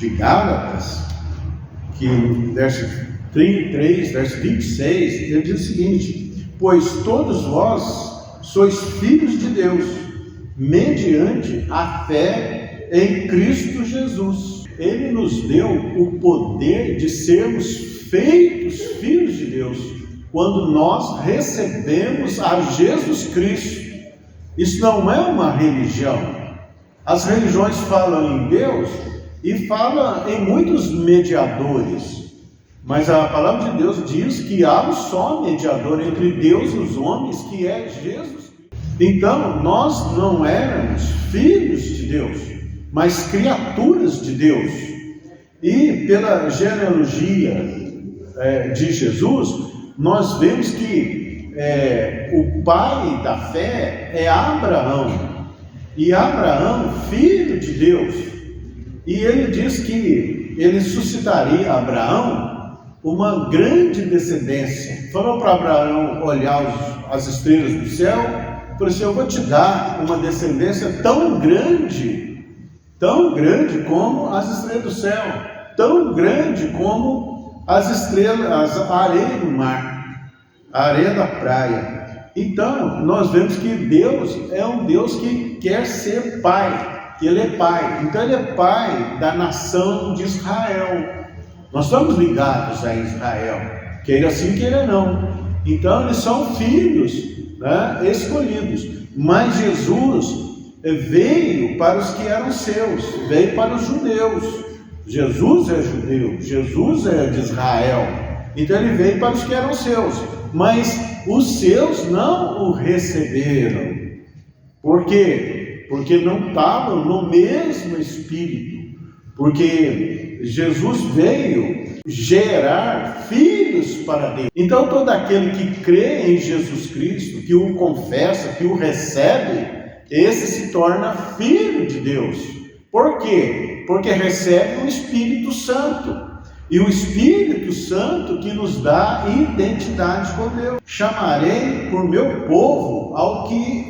de Gálatas, que no verso 33, verso 26, ele diz o seguinte: pois todos vós sois filhos de Deus, mediante a fé em Cristo Jesus. Ele nos deu o poder de sermos feitos filhos de Deus, quando nós recebemos a Jesus Cristo. Isso não é uma religião. As religiões falam em Deus e falam em muitos mediadores, mas a palavra de Deus diz que há um só mediador entre Deus e os homens, que é Jesus. Então, nós não éramos filhos de Deus, mas criaturas de Deus. E pela genealogia de Jesus, nós vemos que o pai da fé é Abraão. E Abraão, filho de Deus, e ele diz que ele suscitaria a Abraão uma grande descendência. Falou para Abraão olhar as estrelas do céu, falou assim: eu vou te dar uma descendência tão grande como as estrelas do céu, tão grande como as estrelas, a areia do mar, a areia da praia. Então, nós vemos que Deus é um Deus que quer ser pai, que Ele é pai. Então, Ele é pai da nação de Israel. Nós estamos ligados a Israel, queira sim, queira não. Então, eles são filhos, né, escolhidos. Mas Jesus veio para os que eram seus, veio para os judeus. Jesus é judeu, Jesus é de Israel. Então, Ele veio para os que eram seus. Mas os seus não o receberam. Por quê? Porque não estavam no mesmo espírito. Porque Jesus veio gerar filhos para Deus. Então todo aquele que crê em Jesus Cristo, que o confessa, que o recebe, esse se torna filho de Deus. Por quê? Porque recebe o Espírito Santo. E o Espírito Santo que nos dá identidade com Deus. Chamarei por meu povo ao que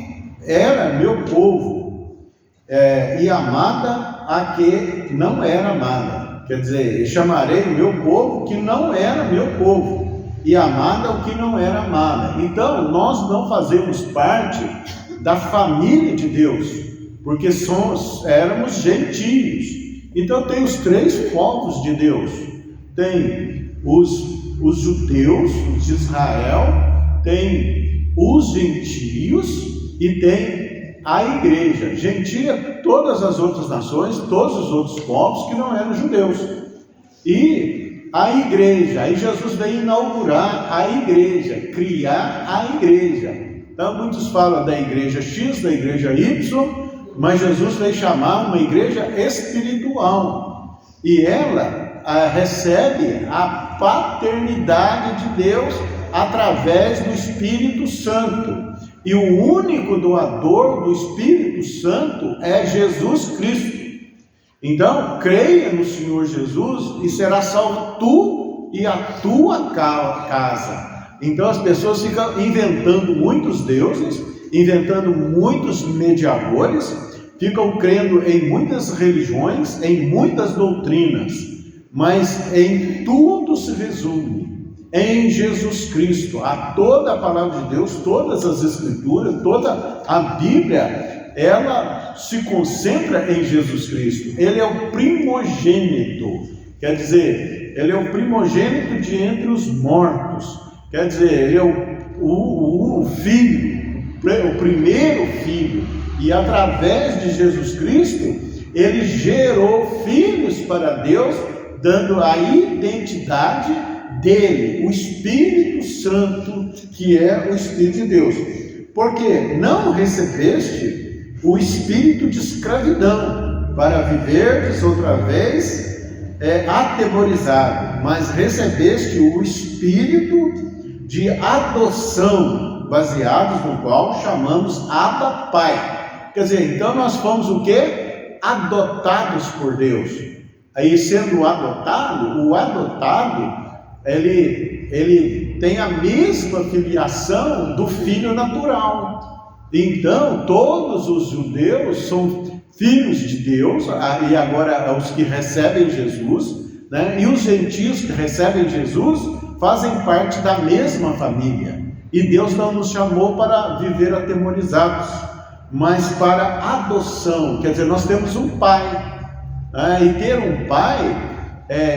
era meu povo, e amada a que não era amada. Quer dizer, chamarei o meu povo que não era meu povo, e amada ao que não era amada. Então, nós não fazemos parte da família de Deus, porque éramos gentios. Então, tem os três povos de Deus. Tem os judeus, os de Israel, tem os gentios e tem a igreja. Gentio é todas as outras nações, todos os outros povos que não eram judeus. E a igreja, aí Jesus veio inaugurar a igreja, criar a igreja. Então muitos falam da igreja X, da igreja Y, mas Jesus veio chamar uma igreja espiritual. E ela recebe a paternidade de Deus através do Espírito Santo. E o único doador do Espírito Santo é Jesus Cristo. Então, creia no Senhor Jesus e será salvo tu e a tua casa. Então as pessoas ficam inventando muitos deuses, inventando muitos mediadores, ficam crendo em muitas religiões, em muitas doutrinas. Mas em tudo se resume em Jesus Cristo. Toda a palavra de Deus, todas as escrituras, toda a Bíblia, ela se concentra em Jesus Cristo. Ele é o primogênito, quer dizer, ele é o primogênito de entre os mortos. Quer dizer, ele é o filho, o primeiro filho. E através de Jesus Cristo, ele gerou filhos para Deus, dando a identidade dele, o Espírito Santo, que é o Espírito de Deus. Porque não recebeste o espírito de escravidão, para viverdes outra vez atemorizado, mas recebeste o Espírito de adoção, baseados no qual chamamos Abba Pai. Quer dizer, então nós fomos o quê? Adotados por Deus. Aí, sendo adotado, o adotado, ele tem a mesma filiação do filho natural. Então, todos os judeus filhos de Deus, e agora os que recebem Jesus, né? E os gentios que recebem Jesus fazem parte da mesma família. E Deus não nos chamou para viver atemorizados, mas para adoção. Quer dizer, nós temos um pai, né? E ter um pai,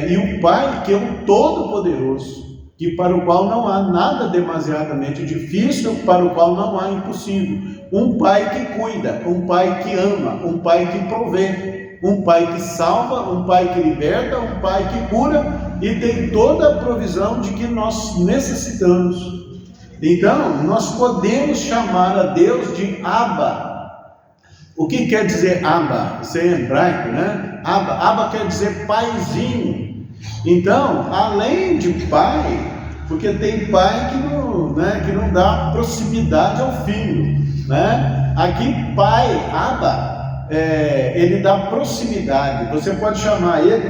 e o pai que é um todo-poderoso, que para o qual não há nada demasiadamente difícil, para o qual não há impossível. Um pai que cuida, um pai que ama, um pai que provê, um pai que salva, um pai que liberta, um pai que cura e tem toda a provisão de que nós necessitamos. Então, nós podemos chamar a Deus de Abba. O que quer dizer Abba? Isso é hebraico, né? Abba quer dizer paizinho. Então, além de pai, porque tem pai que não dá proximidade ao filho, né? Aqui pai, Abba, ele dá proximidade. Você pode chamar ele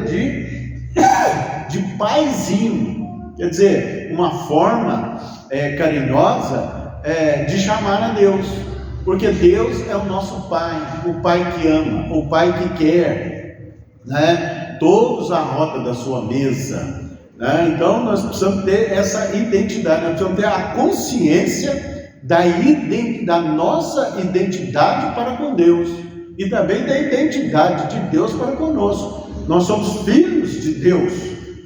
de paizinho, quer dizer, uma forma carinhosa de chamar a Deus, porque Deus é o nosso pai, o pai que ama, o pai que quer, né? Todos à roda da sua mesa, né? Então nós precisamos ter essa identidade, nós precisamos ter a consciência da nossa identidade para com Deus e também da identidade de Deus para conosco. Nós somos filhos de Deus,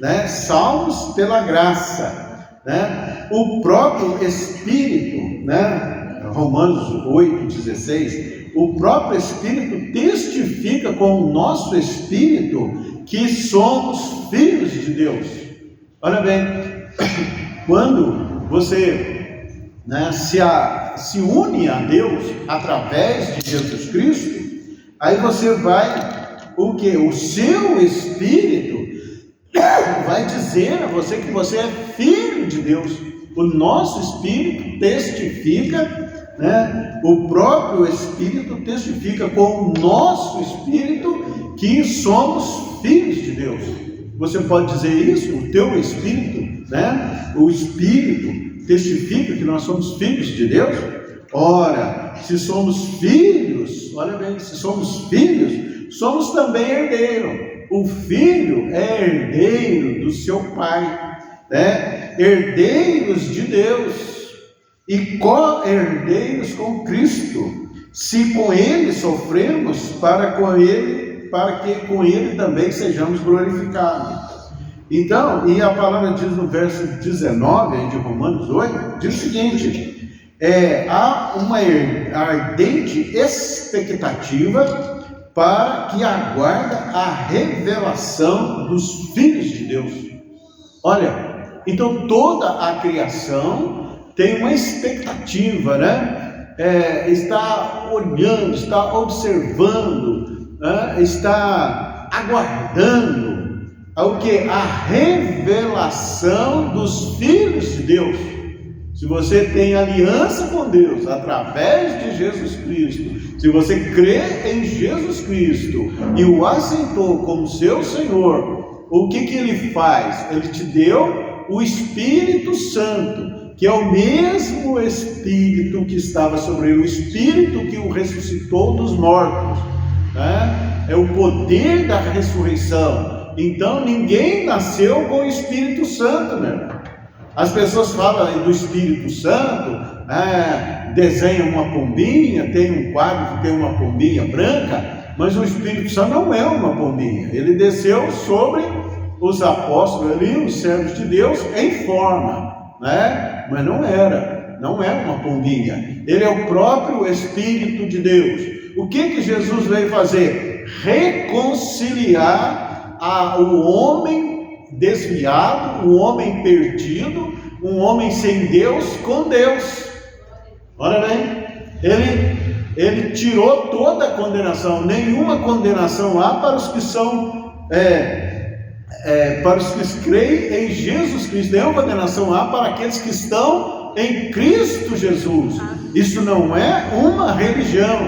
né? Salvos pela graça, né? O próprio Espírito, né? Romanos 8,16, o próprio Espírito testifica com o nosso Espírito que somos filhos de Deus. Olha bem, quando você, né, se une a Deus através de Jesus Cristo, aí você vai, o que? O seu Espírito vai dizer a você que você é filho de Deus. O nosso Espírito testifica, né? O próprio Espírito testifica com o nosso Espírito que somos filhos de Deus. Você pode dizer isso? O teu Espírito, né? O Espírito testifica que nós somos filhos de Deus? Ora, se somos filhos, olha bem, se somos filhos, somos também herdeiros. O filho é herdeiro do seu pai, né? Herdeiros de Deus e co-herdeiros com Cristo, se com Ele sofremos, para que com Ele também sejamos glorificados. Então, e a palavra diz no verso 19 de Romanos 8, diz o seguinte: há uma ardente expectativa para que aguarda a revelação dos filhos de Deus. Olha, então toda a criação tem uma expectativa, né? Está olhando, está observando, né? Está aguardando o que? A revelação dos filhos de Deus. Se você tem aliança com Deus através de Jesus Cristo, se você crê em Jesus Cristo e o aceitou como seu Senhor, o que Ele faz? Ele te deu o Espírito Santo, que é o mesmo Espírito que estava sobre ele, o Espírito que o ressuscitou dos mortos, né? É o poder da ressurreição. Então ninguém nasceu com o Espírito Santo, meu irmão. As pessoas falam do Espírito Santo, desenham uma pombinha, tem um quadro que tem uma pombinha branca, mas o Espírito Santo não é uma pombinha. Ele desceu sobre os apóstolos ali, os servos de Deus, em forma, né? Mas não é uma pombinha. Ele é o próprio Espírito de Deus. O que Jesus veio fazer? Reconciliar o homem desviado, o homem perdido, um homem sem Deus com Deus. Olha bem, ele tirou toda a condenação. Nenhuma condenação há para os que são para os que creem em Jesus Cristo. Nenhuma condenação há para aqueles que estão em Cristo Jesus. Isso não é uma religião.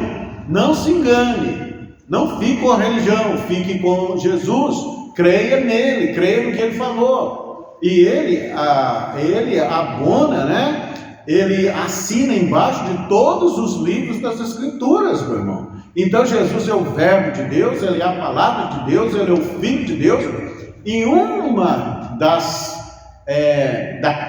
Não se engane. Não fique com a religião, fique com Jesus. Creia nele, creia no que ele falou. E ele abona, né? Ele assina embaixo de todos os livros das Escrituras, meu irmão. Então Jesus é o Verbo de Deus, Ele é a Palavra de Deus, Ele é o Filho de Deus. E uma da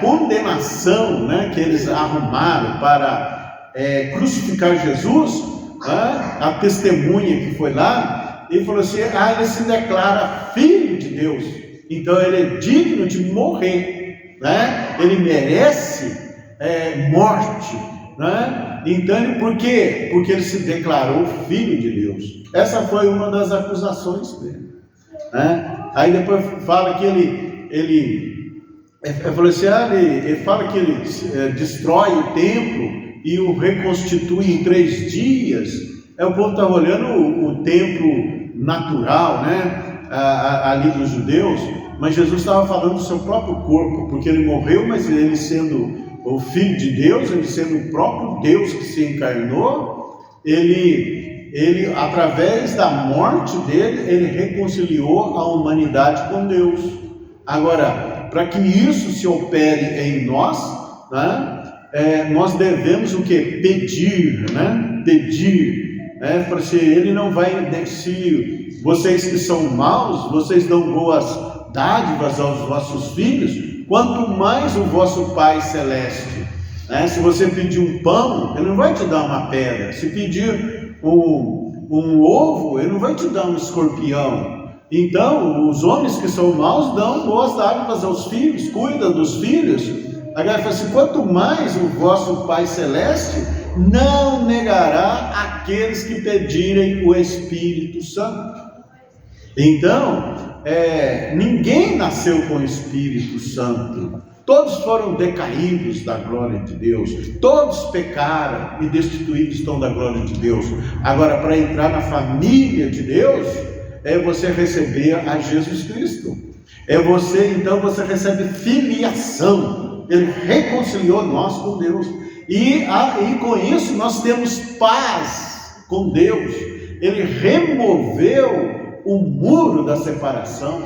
condenação, né, que eles arrumaram para crucificar Jesus, né, a testemunha que foi lá, ele falou assim: ele se declara Filho de Deus, então ele é digno de morrer, né? Ele merece morte, né? Então, por quê? Porque ele se declarou Filho de Deus. Essa foi uma das acusações dele, né? Aí depois fala que ele falou assim, ele fala que ele destrói o templo e o reconstitui em 3 dias. O povo estava olhando o templo natural, né, ali dos judeus, mas Jesus estava falando do seu próprio corpo, porque ele morreu, mas ele sendo o Filho de Deus, ele sendo o próprio Deus que se encarnou, ele através da morte dele, ele reconciliou a humanidade com Deus. Agora, para que isso se opere em nós, né, nós devemos o que? Pedir, né? Pedir. Porque ele não vai, se vocês que são maus, vocês dão boas dádivas aos vossos filhos, quanto mais o vosso Pai Celeste, né? Se você pedir um pão, ele não vai te dar uma pedra. Se pedir um ovo, ele não vai te dar um escorpião. Então, os homens que são maus dão boas dádivas aos filhos, cuidam dos filhos. Agora ele fala assim: quanto mais o vosso Pai Celeste não negará aqueles que pedirem o Espírito Santo. Então, ninguém nasceu com o Espírito Santo. Todos foram decaídos da glória de Deus. Todos pecaram e destituídos estão da glória de Deus. Agora, para entrar na família de Deus, você receber a Jesus Cristo. Então você recebe filiação. Ele reconciliou nós com Deus. E com isso nós temos paz com Deus. Ele removeu o muro da separação,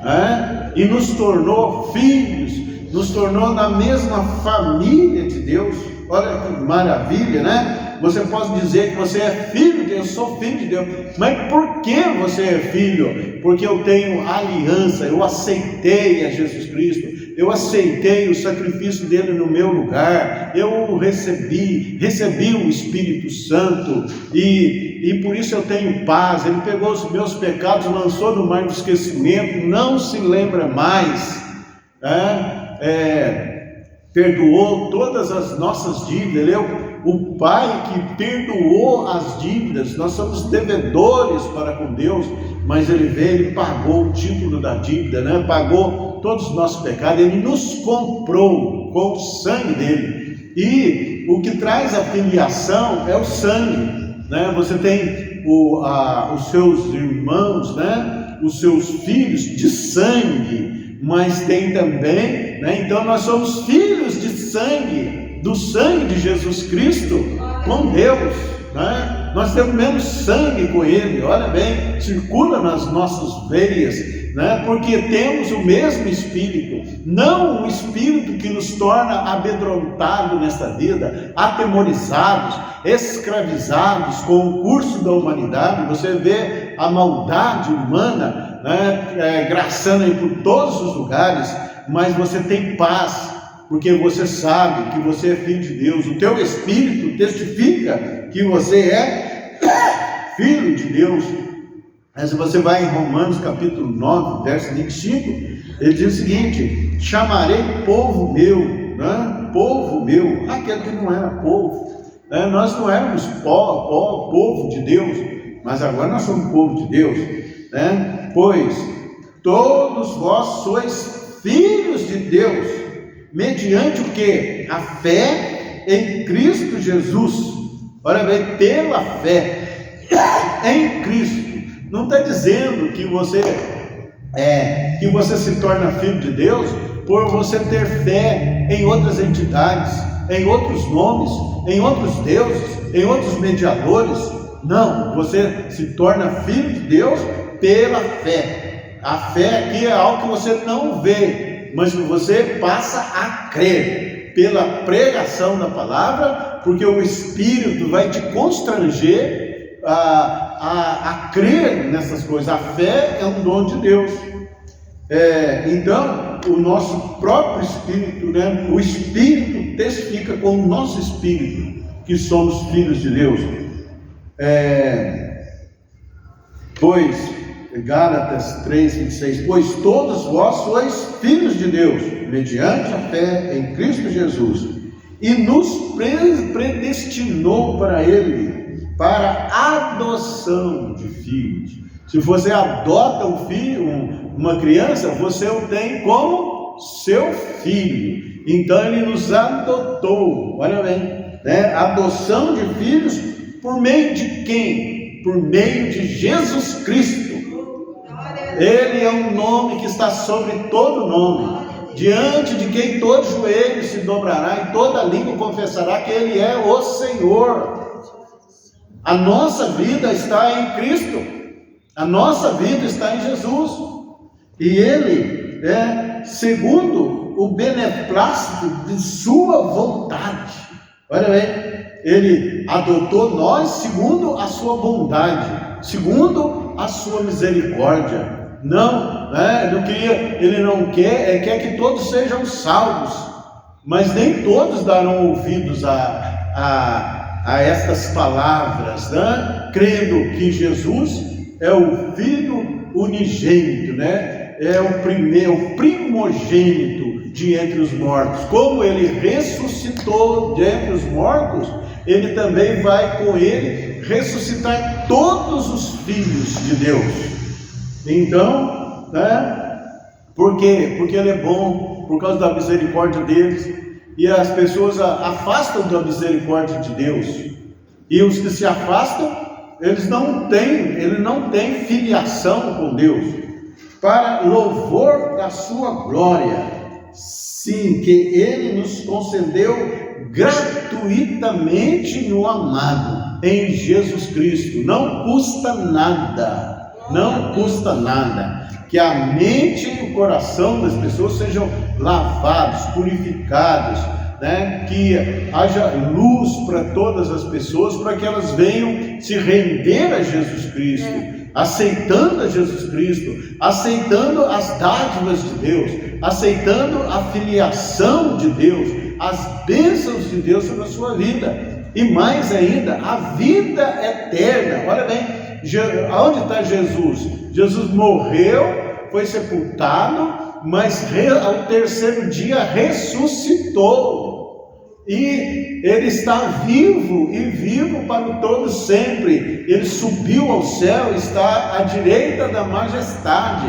né? E nos tornou filhos, nos tornou na mesma família de Deus. Olha que maravilha, né? Você pode dizer que você é filho de Deus, eu sou filho de Deus. Mas por que você é filho? Porque eu tenho aliança, eu aceitei a Jesus Cristo, eu aceitei o sacrifício dele no meu lugar, eu recebi o Espírito Santo, e por isso eu tenho paz. Ele pegou os meus pecados, lançou no mar do esquecimento, não se lembra mais, perdoou todas as nossas dívidas. Ele é o Pai que perdoou as dívidas. Nós somos devedores para com Deus, mas Ele veio, Ele pagou o título da dívida, né? Pagou todos os nossos pecados. Ele nos comprou com o sangue dele. E o que traz a filiação é o sangue, né? Você tem os seus irmãos, né? Os seus filhos de sangue, mas tem também, né? Então nós somos filhos de sangue, do sangue de Jesus Cristo com Deus, né? Nós temos mesmo sangue com Ele, olha bem, circula nas nossas veias, né? Porque temos o mesmo Espírito, não um Espírito que nos torna amedrontados nesta vida, atemorizados, escravizados com o curso da humanidade. Você vê a maldade humana, né, graçando aí por todos os lugares, mas você tem paz, porque você sabe que você é filho de Deus. O teu Espírito testifica que você é filho de Deus. Mas se você vai em Romanos capítulo 9, verso 25, ele diz o seguinte: chamarei povo meu, né? Povo meu, aquele que não era povo, né? Nós não éramos povo de Deus, mas agora nós somos povo de Deus, né? Pois todos vós sois filhos de Deus, mediante o que? A fé em Cristo Jesus. Olha bem, pela fé em Cristo. Não está dizendo que você se torna filho de Deus por você ter fé em outras entidades, em outros nomes, em outros deuses, em outros mediadores. Não, você se torna filho de Deus pela fé. A fé aqui é algo que você não vê, mas que você passa a crer pela pregação da palavra, porque o Espírito vai te constranger a crer nessas coisas. A fé é um dom de Deus. Então, o nosso próprio espírito, né? O espírito testifica com o nosso espírito que somos filhos de Deus. Pois, Gálatas 3:26, pois todos vós sois filhos de Deus, mediante a fé em Cristo Jesus, e nos predestinou para Ele, para a adoção de filhos. Se você adota um filho, uma criança, você o tem como seu filho. Então Ele nos adotou, olha bem, né? Adoção de filhos por meio de quem? Por meio de Jesus Cristo. Ele é um nome que está sobre todo nome, diante de quem todo joelho se dobrará e toda língua confessará que Ele é o Senhor. A nossa vida está em Cristo, a nossa vida está em Jesus, e Ele é segundo o beneplácito de sua vontade. Olha bem, Ele adotou nós segundo a sua bondade, segundo a sua misericórdia. Ele não quer que todos sejam salvos, mas nem todos darão ouvidos a estas palavras, né? Crendo que Jesus é o Filho unigênito, né? É o primogênito de entre os mortos. Como Ele ressuscitou de entre os mortos, Ele também vai com Ele ressuscitar todos os filhos de Deus. Então, né? Por quê? Porque Ele é bom, por causa da misericórdia deles. E as pessoas afastam da misericórdia de Deus. E os que se afastam, ele não tem filiação com Deus. Para louvor da sua glória, sim, que Ele nos concedeu gratuitamente no amado, em Jesus Cristo. Não custa nada. Não custa nada que a mente e o coração das pessoas sejam lavados, purificados, né? Que haja luz para todas as pessoas, para que elas venham se render a Jesus Cristo, aceitando a Jesus Cristo, aceitando as dádivas de Deus, aceitando a filiação de Deus, as bênçãos de Deus sobre a sua vida, e mais ainda, a vida eterna. Olha bem, aonde está Jesus? Jesus morreu, foi sepultado, mas ao terceiro dia ressuscitou. E Ele está vivo e vivo para o todo sempre. Ele subiu ao céu, está à direita da majestade.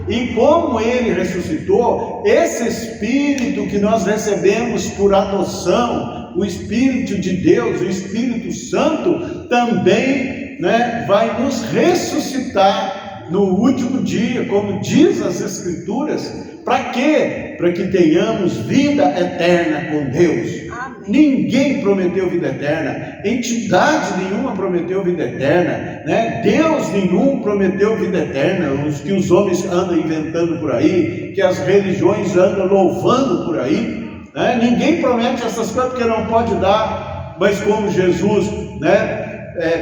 E como Ele ressuscitou, esse Espírito que nós recebemos por adoção, o Espírito de Deus, o Espírito Santo, também, né, vai nos ressuscitar no último dia, como diz as Escrituras. Para quê? Para que tenhamos vida eterna com Deus. Amém. Ninguém prometeu vida eterna, entidade nenhuma prometeu vida eterna, né? Deus nenhum prometeu vida eterna. Os que os homens andam inventando por aí, que as religiões andam louvando por aí, né? Ninguém promete essas coisas porque não pode dar. Mas como Jesus, né,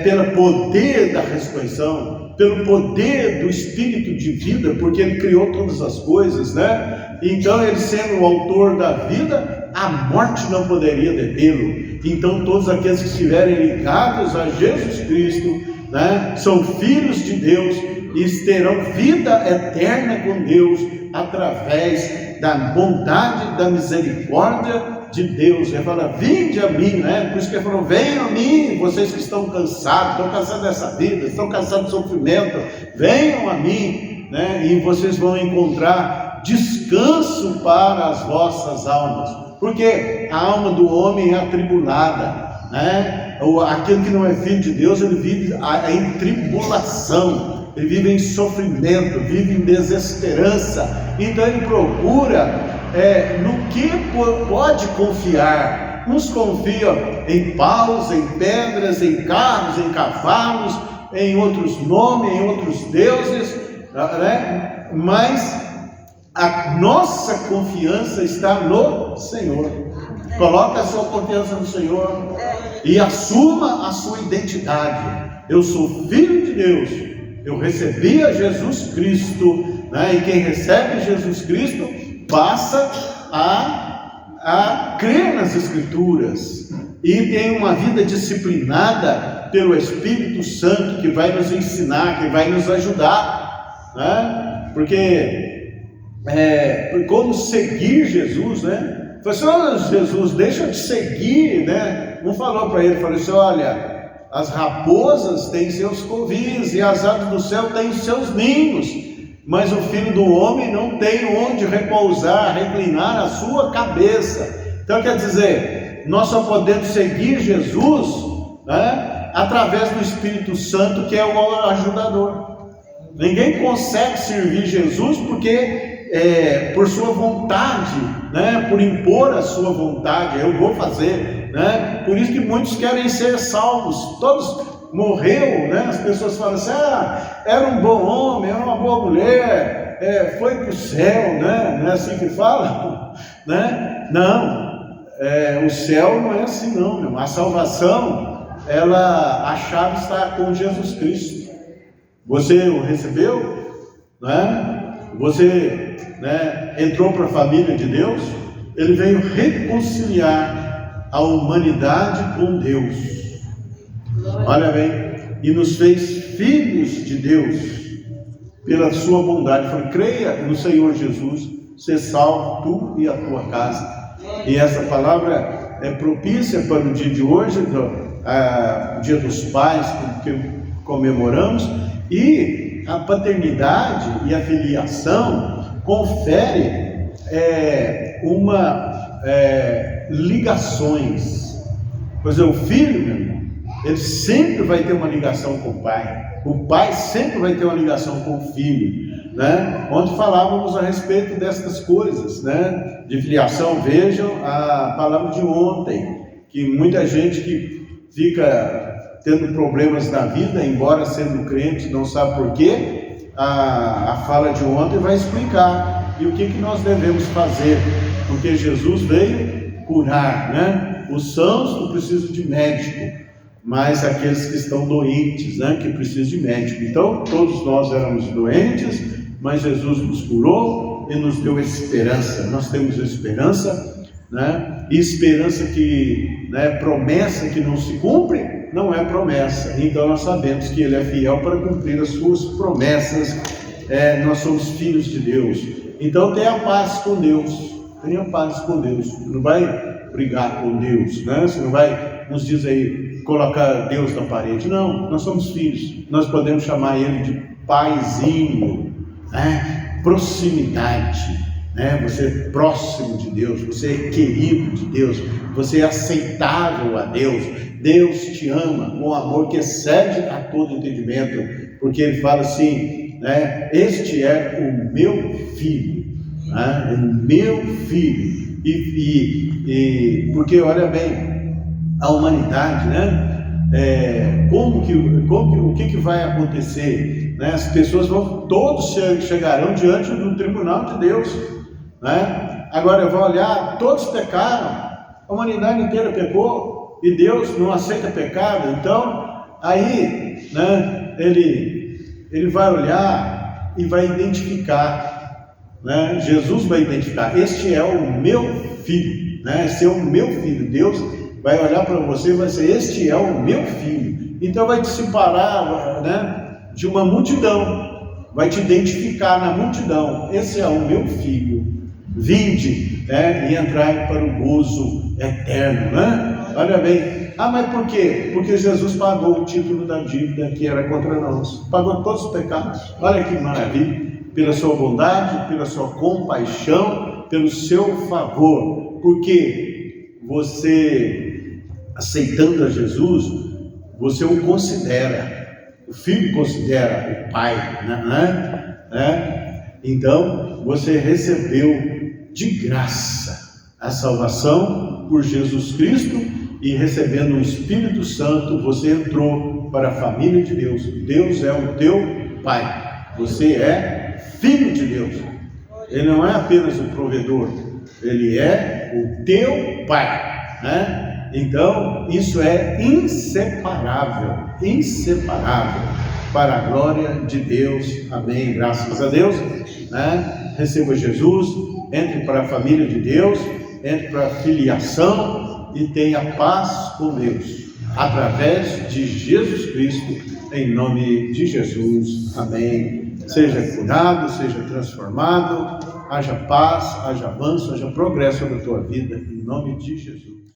pelo poder da ressurreição, pelo poder do Espírito de vida, porque Ele criou todas as coisas, né? Então, Ele sendo o autor da vida, a morte não poderia detê-lo. Então, todos aqueles que estiverem ligados a Jesus Cristo, né, são filhos de Deus e terão vida eterna com Deus através da bondade, da misericórdia de Deus. Ele fala: vinde a mim, né? Por isso que Ele falou: venham a mim, vocês que estão cansados dessa vida, estão cansados de sofrimento, venham a mim, né? E vocês vão encontrar descanso para as vossas almas, porque a alma do homem é atribulada, né? Aquele que não é filho de Deus, ele vive em tribulação, ele vive em sofrimento, vive em desesperança. Então ele procura no que pode confiar. Uns confiam em paus, em pedras, em carros, em cavalos, em outros nomes, em outros deuses, né? Mas a nossa confiança está no Senhor. Coloque a sua confiança no Senhor e assuma a sua identidade. Eu sou filho de Deus, eu recebi a Jesus Cristo, né? E quem recebe Jesus Cristo passa a crer nas Escrituras e tem uma vida disciplinada pelo Espírito Santo, que vai nos ensinar, que vai nos ajudar, né? Porque como seguir Jesus, né? Falou assim: Jesus, deixa eu te seguir, né? Um falou para ele, falou assim: olha, as raposas têm seus covis e as aves do céu têm seus ninhos, mas o Filho do Homem não tem onde repousar, reclinar a sua cabeça. Então quer dizer, nós só podemos seguir Jesus, né, através do Espírito Santo, que é o ajudador. Ninguém consegue servir Jesus porque por sua vontade, né, por impor a sua vontade, eu vou fazer, né? Por isso que muitos querem ser salvos. Todos morreu, né? As pessoas falam assim: era um bom homem, era uma boa mulher, foi para o céu, né? Não é assim que fala, né? Não, o céu não é assim não, meu. A salvação, a chave está com Jesus Cristo. Você o recebeu, né? Você, né, entrou para a família de Deus. Ele veio reconciliar a humanidade com Deus. Olha bem, e nos fez filhos de Deus pela sua bondade. Foi: creia no Senhor Jesus, ser salvo tu e a tua casa. E essa palavra é propícia para o dia de hoje, o Dia dos Pais, que comemoramos. E a paternidade e a filiação confere ligações. Pois o filho, meu irmão, ele sempre vai ter uma ligação com o pai sempre vai ter uma ligação com o filho, né? Ontem falávamos a respeito destas coisas, né, de filiação. Vejam a palavra de ontem, que muita gente que fica tendo problemas na vida, embora sendo crente, não sabe por quê. A fala de ontem vai explicar e o que nós devemos fazer, porque Jesus veio curar, né? Os sãos não precisam de médico, mas aqueles que estão doentes, né, que precisam de médico. Então todos nós éramos doentes, mas Jesus nos curou e nos deu esperança. Nós temos esperança, né? E esperança que, né, promessa que não se cumpre não é promessa. Então nós sabemos que Ele é fiel para cumprir as suas promessas. Nós somos filhos de Deus. Então tenha paz com Deus. Tenha paz com Deus. Não vai brigar com Deus, né? Você não vai, nos diz aí, colocar Deus na parede. Não, nós somos filhos. Nós podemos chamar Ele de paizinho, né? Proximidade, né? Você é próximo de Deus, você é querido de Deus, você é aceitável a Deus. Deus te ama com amor que excede a todo entendimento, porque Ele fala assim, né? Este é o meu filho, né? O meu filho. Porque olha bem, a humanidade, né? O que vai acontecer, né? As pessoas todos chegarão diante do tribunal de Deus, né? Agora eu vou olhar, todos pecaram, a humanidade inteira pecou. E Deus não aceita pecado. Então aí, né, ele vai olhar e vai identificar, né? Jesus vai identificar: este é o meu filho, né? Esse é o meu filho. Deus vai olhar para você e vai dizer: este é o meu filho. Então vai te separar, né, de uma multidão, vai te identificar na multidão: esse é o meu filho, vinde, né, e entrai para o gozo eterno, né? Olha bem, mas por quê? Porque Jesus pagou o título da dívida que era contra nós, pagou todos os pecados. Olha que maravilha, pela sua bondade, pela sua compaixão, pelo seu favor. Porque você, aceitando a Jesus, você o considera, o filho considera o pai, né? Então você recebeu de graça a salvação por Jesus Cristo, e recebendo o Espírito Santo, você entrou para a família de Deus. Deus é o teu Pai, você é filho de Deus. Ele não é apenas o provedor, Ele é o teu Pai, né? Então, isso é inseparável, inseparável para a glória de Deus. Amém, graças a Deus, né? Receba Jesus, entre para a família de Deus, entre para a filiação e tenha paz com Deus, através de Jesus Cristo, em nome de Jesus. Amém. Seja curado, seja transformado, haja paz, haja avanço, haja progresso na tua vida, em nome de Jesus.